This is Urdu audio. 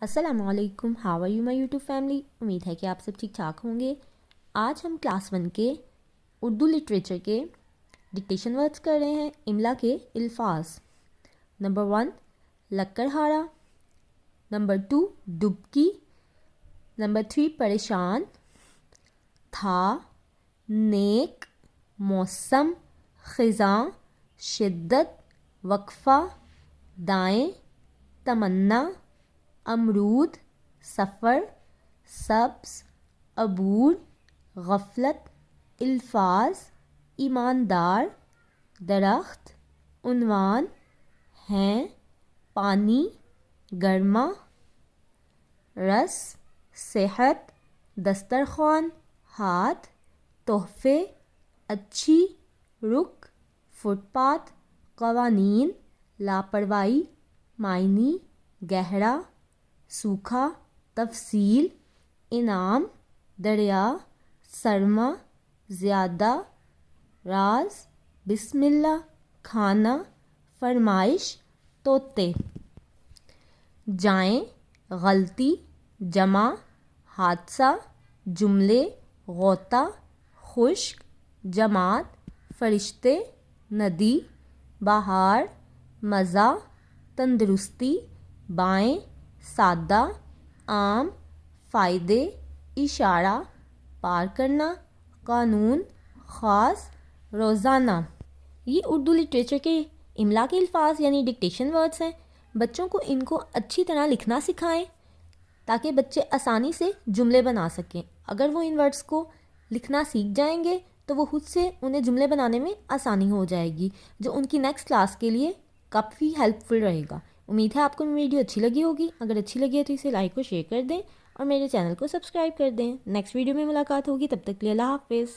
السلام علیکم، how are you my YouTube family. امید ہے کہ آپ سب ٹھیک ٹھاک ہوں گے. آج ہم کلاس 1 کے اردو لٹریچر کے ڈکٹیشن ورڈز کر رہے ہیں. املا کے الفاظ. نمبر 1 لکڑہارا. نمبر 2 ڈبکی. نمبر 3 پریشان. تھا، نیک، موسم، خزاں، شدت، وقفہ، دائیں، تمنا، امرود، سفر، سبز، عبور، غفلت. الفاظ: ایماندار، درخت، عنوان، ہیں، پانی، گرما، رس، صحت، دسترخوان، ہاتھ، تحفے، اچھی، رخ، فٹ پاتھ، قوانین، لاپرواہی، معنی، گہرا، سوکھا، تفصیل، انعام، دریا، سرما، زیادہ، راز، بسم اللہ، کھانا، فرمائش، طوطے. جائیں: غلطی، جمع، حادثہ، جملے، غوطہ، خشک، جماعت، فرشتے، ندی، بہار، مزہ، تندرستی، بائیں، سادہ، عام، فائدے، اشارہ، پار کرنا، قانون، خاص، روزانہ. یہ اردو لٹریچر کے املا کے الفاظ یعنی ڈکٹیشن ورڈز ہیں. بچوں کو ان کو اچھی طرح لکھنا سکھائیں تاکہ بچے آسانی سے جملے بنا سکیں. اگر وہ ان ورڈز کو لکھنا سیکھ جائیں گے تو وہ خود سے انہیں جملے بنانے میں آسانی ہو جائے گی، جو ان کی نیکسٹ کلاس کے لیے کافی ہیلپ فل رہے گا. امید ہے آپ کو میری ویڈیو اچھی لگی ہوگی. اگر اچھی لگی ہے تو اسے لائک اور شیئر کر دیں اور میرے چینل کو سبسکرائب کر دیں. نیکسٹ ویڈیو میں ملاقات ہوگی، تب تک کے لیے اللہ حافظ.